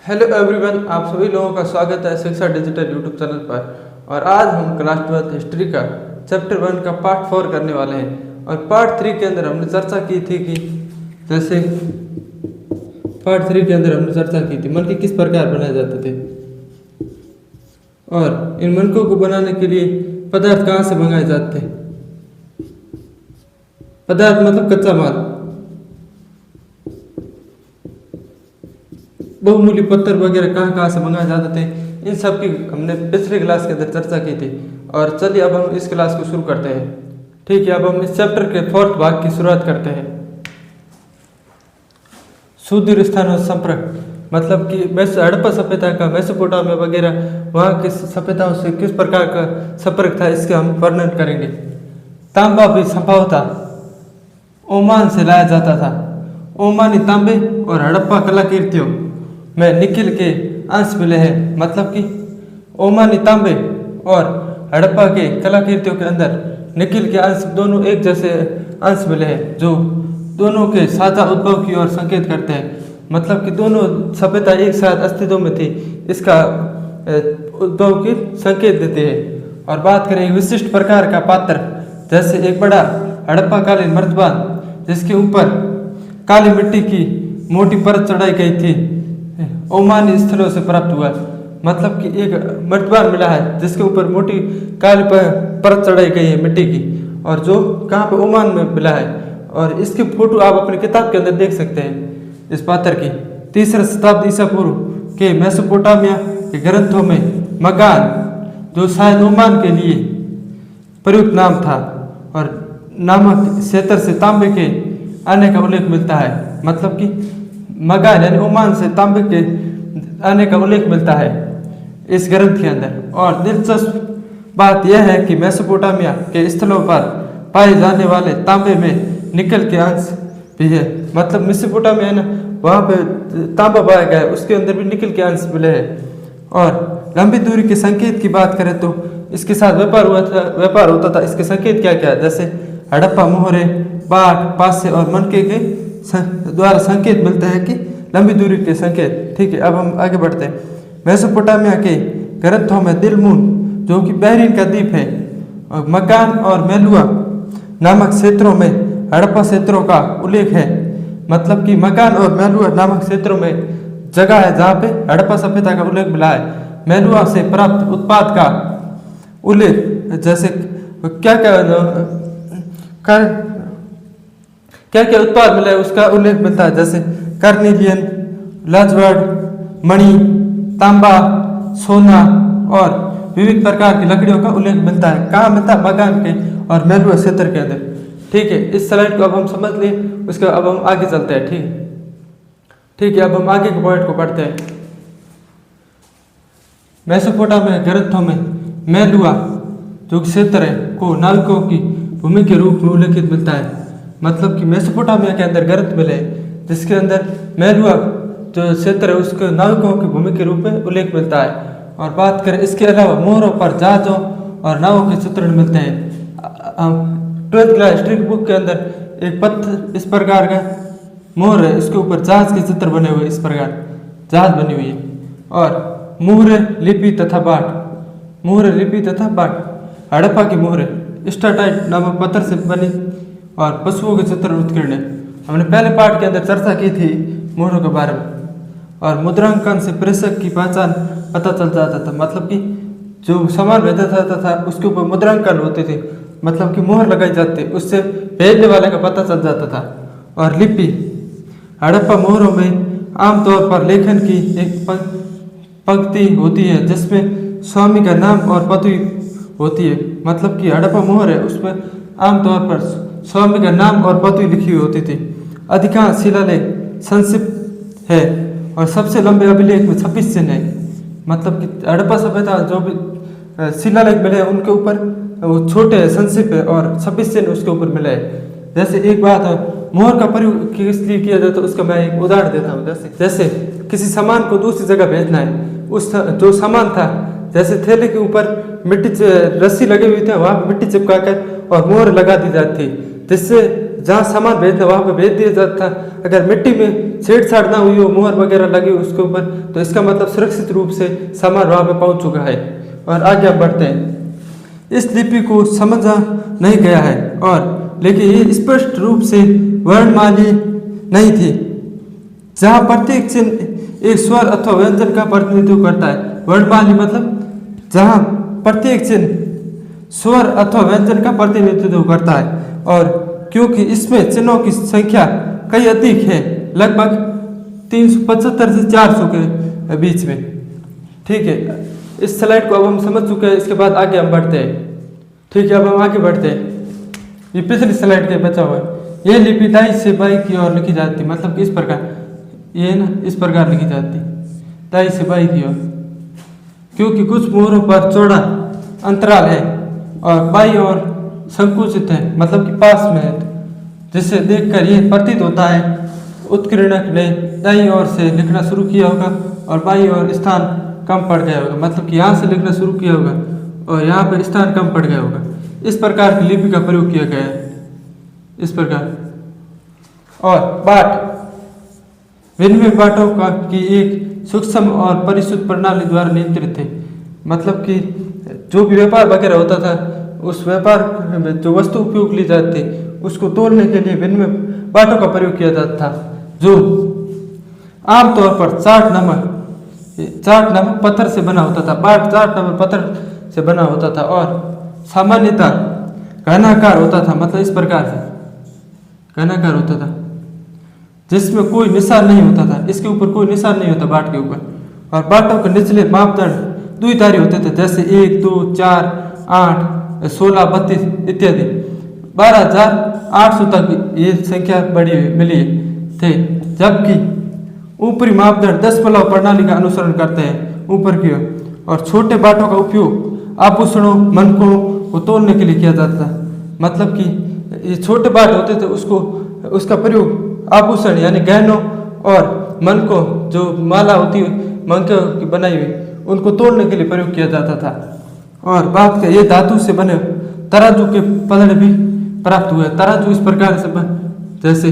Hello everyone, आप सभी लोगों का स्वागत है शिक्षा डिजिटल यूट्यूब चैनल पर। और आज हम क्लास 12 हिस्ट्री का चैप्टर 1 का पार्ट 4 करने वाले हैं। और पार्ट 3 के अंदर हमने चर्चा की थी कि जैसे पार्ट 3 के अंदर हमने चर्चा की थी मनके किस प्रकार बनाए जाते थे और इन मनकों को बनाने के लिए पदार्थ कहाँ से मंगाए जाते थे। पदार्थ मतलब कच्चा माल, बहुमूल्य पत्थर वगैरह कहाँ से मंगाए जाते थे, इन सब की हमने पिछले क्लास के अंदर चर्चा की थी। और चलिए अब हम इस क्लास को शुरू करते हैं। ठीक है, अब हम इस चैप्टर के 4th भाग की शुरुआत करते हैं। सुदूर स्थान और संपर्क मतलब कि हड़प्पा सभ्यता का मेसोपोटामिया वगैरह वहाँ की सभ्यताओं से किस प्रकार का संपर्क था, इसके हम वर्णन करेंगे। तांबा भी संभवतः ओमान से लाया जाता था। ओमानी तांबे और हड़प्पा कलाकृतियों में निकिल के अंश मिले हैं। मतलब कि ओमानी तांबे और हड़प्पा के कलाकृतियों के अंदर निकिल के अंश दोनों एक जैसे अंश मिले हैं, जो दोनों के साझा उद्भव की ओर संकेत करते हैं। मतलब कि दोनों सभ्यता एक साथ अस्तित्व में थी, इसका उद्भव की संकेत देते हैं। और बात करें विशिष्ट प्रकार का पात्र, जैसे एक बड़ा हड़प्पा कालीन मर्तबान जिसके ऊपर काली मिट्टी की मोटी परत चढ़ाई गई थी, ओमानी स्थलों से प्राप्त हुआ। मतलब कि एक मर्तबान मिला है जिसके ऊपर मोटी काली परत चढ़ाई गई है मिट्टी की, और जो कहाँ पे ओमान में मिला है। और इसकी फोटो आप अपनी किताब के अंदर देख सकते हैं। इस पात्र की 3री शताब्दी ईसा पूर्व के मेसोपोटामिया के ग्रंथों में मगान, जो शायद ओमान के लिए प्रयुक्त नाम था, और नामक क्षेत्र से तांबे के आने का उल्लेख मिलता है। मतलब कि मगान यानी ओमान से तांबे के आने का उल्लेख मिलता है इस ग्रंथ के अंदर। और दिलचस्प बात यह है कि मेसोपोटामिया के स्थलों पर पाए जाने वाले तांबे में निकल के अंश भी है। मतलब मेसोपोटामिया ना वहाँ पे तांबा पाया गया है, उसके अंदर भी निकल के अंश मिले हैं। और लंबी दूरी के संकेत की बात करें तो इसके साथ व्यापार होता था। इसके संकेत क्या क्या है, जैसे हड़प्पा मोहरे, बाढ़, पासे और मनके के द्वारा संकेत मिलते हैं कि लंबी दूरी के संकेत। ठीक है, अब हम आगे बढ़ते हैं। मेसोपोटामिया के ग्रंथों में दिलमून, जो कि बहरीन का द्वीप है, और मकान और मेलुआ नामक क्षेत्रों में हड़प्पा क्षेत्रों का उल्लेख है। मतलब कि मकान और मेलुआ नामक क्षेत्रों में जगह है जहाँ पे हड़प्पा सभ्यता का उल्लेख मिला है। मेलुआ से प्राप्त उत्पाद का उल्लेख, जैसे क्या क्या उत्पाद मिला है उसका उल्लेख मिलता है, जैसे कर्निलियन, लाजवाड़, मणि, तांबा, सोना और विविध प्रकार की लकड़ियों का उल्लेख मिलता है। कहाँ मिलता है? मकान के और मेलुआ क्षेत्र के अंदर। ठीक है, इस स्लाइड को अब हम समझ लें, उसके अब हम आगे चलते हैं। ठीक है, अब हम आगे के पॉइंट को पढ़ते हैं। मेसोपोटामिया ग्रंथों में मेलुआ जो क्षेत्र है को नाविकों की भूमि के रूप में उल्लेखित मिलता है। मतलब कि मेसोपोटामिया के अंदर ग्रंथ मिले जिसके अंदर मेलुआ जो क्षेत्र है उसके नाविकों की भूमि के रूप में उल्लेख मिलता है। और बात करें इसके अलावा मोहरों पर जहाजों और नावों के चित्रण मिलते हैं। 12th क्लास हिस्ट्री बुक के अंदर एक पत्थर इस प्रकार का मोहर है, इसके ऊपर जहाज के चित्र बने हुए, इस प्रकार जहाज बनी हुई है। और मुहरे लिपि तथा बाट, मुहरे लिपि तथा बाट हड़प्पा की मुहरे स्टाटाइट नामक पत्थर से बनी और पशुओं के चित्र उत्कीर्ण है। हमने पहले पार्ट के अंदर चर्चा की थी मोहरों के बारे में। और मुद्रांकन से प्रेषक की पहचान पता चल जाता था। मतलब कि जो सामान भेजा जाता था उसके ऊपर मुद्रांकन होते थे, मतलब कि मोहर लगाई जाती, उससे भेजने वाले का पता चल जाता था। और लिपि हड़प्पा मोहरों में आमतौर पर लेखन की एक पंक्ति होती है जिसमें स्वामी का नाम और पदवी होती है। मतलब कि हड़प्पा मोहर है उसमें आमतौर पर स्वामी का नाम और पदवी लिखी हुई होती थी। अधिकांश शिलालेख संक्षिप्त है और सबसे लंबे अभिलेख में 26 चिन्ह है। मतलब कि हड़प्पा सभ्यता जो भी शिलालेख मिले हैं उनके ऊपर वो छोटे संक्षिप्त है और 26 चिन्ह उसके ऊपर मिले हैं। जैसे एक बात है, मोहर का प्रयोग किस लिए किया जाता है उसका मैं एक उदाहरण देता हूँ। जैसे किसी सामान को दूसरी जगह भेजना है, उस जो सामान था, जैसे थैले के ऊपर मिट्टी रस्सी लगी हुई थी, वहाँ मिट्टी चिपका कर और मोहर लगा दी जाती थी, जिससे जहाँ सामान भेजना वहाँ पे भेज दिया जाता था। अगर मिट्टी में छेड़छाड़ ना हुई हो, मुहर वगैरह लगी हो उसके ऊपर, तो इसका मतलब सुरक्षित रूप से सामान वहाँ पे पहुँच चुका है। और आगे हम बढ़ते हैं। इस लिपि को समझा नहीं गया है और लेकिन ये स्पष्ट रूप से वर्णमाली नहीं थी, जहाँ प्रत्येक चिन्ह एक स्वर अथवा व्यंजन का प्रतिनिधित्व करता है। वर्णमाली मतलब जहाँ प्रत्येक चिन्ह स्वर अथवा व्यंजन का प्रतिनिधित्व करता है, और क्योंकि इसमें चिन्हों की संख्या कई अधिक है, लगभग 375 से 400 के बीच में। ठीक है, इस स्लाइड को अब हम समझ चुके हैं। इसके बाद आगे हम बढ़ते हैं। ठीक है, अब हम आगे बढ़ते हैं। ये पिछली स्लाइड के बचा हुआ है। ये लिपि दाई से बाई की ओर लिखी जाती, मतलब कि इस प्रकार, ये ना इस प्रकार लिखी जाती, दाई से बाई की ओर, क्योंकि कुछ मोहरों पर चौड़ा अंतराल है और बाई ओर संकुचित है, मतलब कि पास में है, जिसे देखकर यह प्रतीत होता है उत्कीर्णक ने दाई ओर से लिखना शुरू किया होगा और बाई ओर स्थान कम पड़ गया होगा, मतलब कि यहाँ से लिखना शुरू किया होगा और यहाँ पर स्थान कम पड़ गया होगा। इस प्रकार की लिपि का प्रयोग किया गया है, इस प्रकार। और पाठ विनिमय पाठों का की एक सूक्ष्म और परिशुद्ध प्रणाली द्वारा नियंत्रित है, मतलब कि जो भी व्यापार वगैरह होता था, उस व्यापार में जो वस्तु उपयोग ली जाती थी उसको तोलने के लिए विनिमय पाठों का प्रयोग किया जाता था, जो आमतौर पर चाट नमक पत्थर से बना होता था। पाठ चाट नमक पत्थर से बना होता था और सामान्यतः घनाकार होता था, मतलब इस प्रकार से घनाकार होता था, जिसमें कोई निशान नहीं होता था। इसके ऊपर कोई निशान नहीं होता बाट के ऊपर। और बाटों के निचले मापदंड द्विधारी होते थे, जैसे 1, 2, 4, 8, 16, 32 इत्यादि। 12,800 तक ये संख्या बढ़ी हुई मिली थे, जबकि ऊपरी मापदंड दशमलव प्रणाली का अनुसरण करते हैं ऊपर की ओर। और छोटे बाटों का उपयोग आभूषणों मनकों को तोलने के लिए किया जाता था, मतलब कि ये छोटे बाट होते थे उसका प्रयोग आभूषण यानी गहनों और मनकों, जो माला होती है मनकों की बनाई हुई, उनको तोड़ने के लिए प्रयोग किया जाता था। और बात का ये धातु से बने तराजू के पलड़े भी प्राप्त हुए। तराजू इस प्रकार से जैसे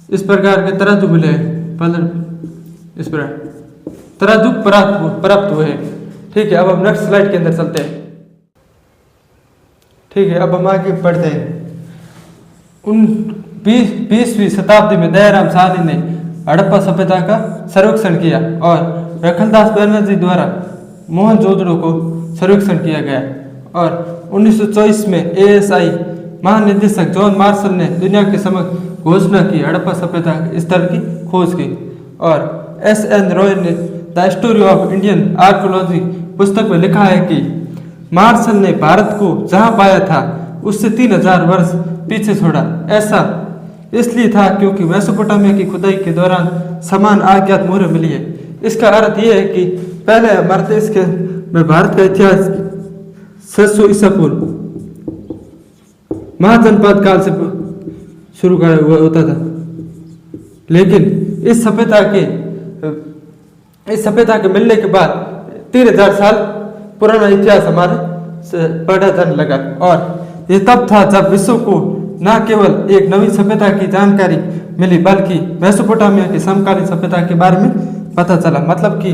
इस प्रकार के तराजू मिले पलड़, इस प्रकार तराजू प्राप्त हुए हैं। ठीक है, अब हम नेक्स्ट स्लाइड के अंदर चलते हैं। ठीक है, अब हम आगे बढ़ते हैं। 20वीं शताब्दी में दयाराम साहनी ने हड़प्पा सभ्यता का सर्वेक्षण किया और रखलदास बनर्जी द्वारा मोहनजोदड़ो को सर्वेक्षण किया गया। और 1924 में ASI महानिदेशक जॉन मार्शल ने दुनिया के समक्ष घोषणा की हड़प्पा सभ्यता स्थल की खोज की। और SN रॉय ने the story of Indian archaeology पुस्तक में लिखा है कि मार्शल ने भारत को जहां पाया था उससे 3000 वर्ष पीछे छोड़ा। ऐसा इसलिए था क्योंकि मेसोपोटामिया की खुदाई के दौरान समान अज्ञात मोहरें मिली है। इसका अर्थ यह है कि पहले हमारे देश के में भारत का इतिहास 600 ईसा पूर्व महाजनपद काल से शुरू हुआ होता था, लेकिन इस सभ्यता के मिलने के बाद 3000 साल पुराना इतिहास हमारे से पढ़ा जाने लगा। और ये तब था जब विश्व को न केवल एक नवी सभ्यता की जानकारी मिली, बल्कि मेसोपोटामिया की समकालीन सभ्यता के बारे में पता चला। मतलब कि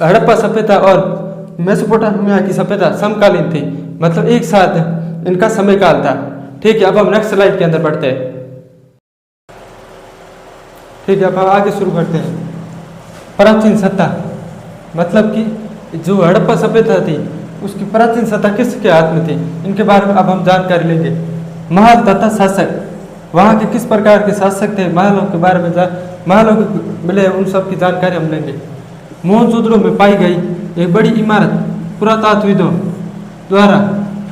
हड़प्पा सभ्यता और मेसोपोटामिया की सभ्यता समकालीन थी, मतलब एक साथ इनका समय काल था। ठीक है, अब हम नेक्स्ट स्लाइड के अंदर बढ़ते हैं। ठीक है, अब हम आगे शुरू करते हैं। प्राचीन सत्ता, मतलब कि जो हड़प्पा सभ्यता थी उसकी प्राचीन सत्ता किसके हाथ में थी, इनके बारे में अब हम जानकारी लेंगे। महल तथा शासक, वहाँ के किस प्रकार के शासक थे, महलों के बारे में महलों के मिले उन सब की जानकारी हम लेंगे। मोहनजोदड़ो में पाई गई एक बड़ी इमारत पुरातत्वविदों द्वारा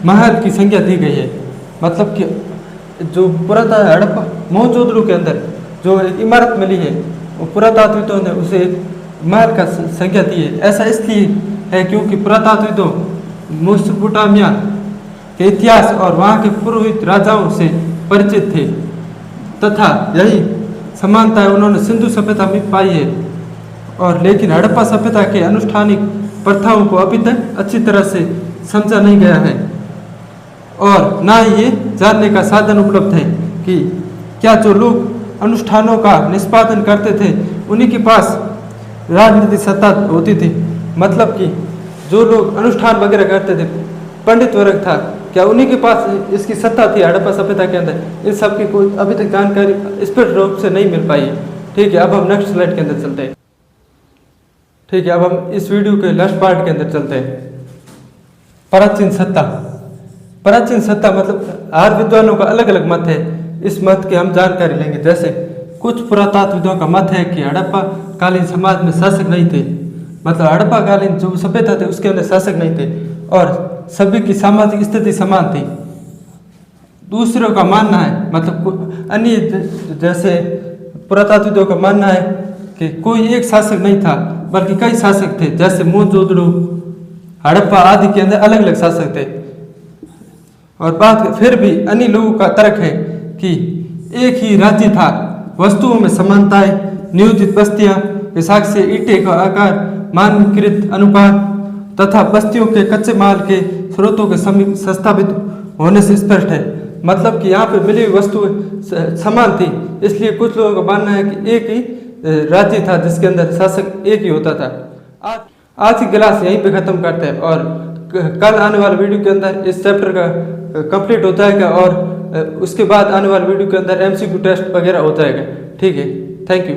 महल की संज्ञा दी गई है, मतलब कि जो हड़प्पा मोहनजोदड़ो के अंदर जो एक इमारत मिली है वो पुरातत्वविदों ने उसे महल का संज्ञा दी है। ऐसा इसलिए है क्योंकि पुरातत्वविदों मेसोपोटामिया के इतिहास और वहाँ के पुरोहित राजाओं से परिचित थे, तथा यही समानताएं उन्होंने सिंधु सभ्यता में पाई है। और लेकिन हड़प्पा सभ्यता के अनुष्ठानिक प्रथाओं को अभी तक अच्छी तरह से समझा नहीं गया है और ना ही ये जानने का साधन उपलब्ध है कि क्या जो लोग अनुष्ठानों का निष्पादन करते थे उन्हीं के पास राजनीतिक सत्ता होती थी। मतलब कि जो लोग अनुष्ठान वगैरह करते थे, पंडित वर्ग था, क्या उन्हीं के पास इसकी सत्ता थी हड़प्पा सभ्यता के अंदर? इन सब की कोई अभी तक जानकारी स्पष्ट रूप से नहीं मिल पाई है। ठीक है, अब हम नेक्स्ट स्लाइड के अंदर चलते हैं। ठीक है, अब हम इस वीडियो के लास्ट पार्ट के अंदर चलते हैं। प्राचीन सत्ता। प्राचीन सत्ता मतलब हर विद्वानों का अलग अलग मत है। इस मत की हम जानकारी लेंगे। जैसे कुछ पुरातत्वविदों का मत है कि हड़प्पा कालीन समाज में शासक नहीं थे, मतलब हड़प्पा कालीन जो सभ्यता थे उसके अंदर शासक नहीं थे और सभी की सामाजिक स्थिति समान थी। दूसरों का मानना है, मतलब अन्य जैसे पुरातत्वविदों का मानना है कि कोई एक शासक नहीं था बल्कि कई शासक थे। जैसे मोहनजोदड़ो, हड़प्पा आदि के अंदर अलग अलग शासक थे। और बात फिर भी अन्य लोगों का तर्क है कि एक ही राज्य था, वस्तुओं में समानताएं, नियोजित बस्तियां, विशाख से ईंटे का आकार, मानकीकृत अनुपात तथा बस्तियों के कच्चे माल के स्रोतों के समीप संस्थापित होने से स्पष्ट है। मतलब कि यहाँ पे मिली हुई वस्तु समान थी, इसलिए कुछ लोगों का मानना है कि एक ही राज्य था जिसके अंदर शासक एक ही होता था। आज की क्लास यहीं पे खत्म करते हैं और कल आने वाले वीडियो के अंदर इस चैप्टर का कंप्लीट हो जाएगा और उसके बाद आने वाले वीडियो के अंदर MCQ टेस्ट वगैरह हो जाएगा। ठीक है, थैंक यू।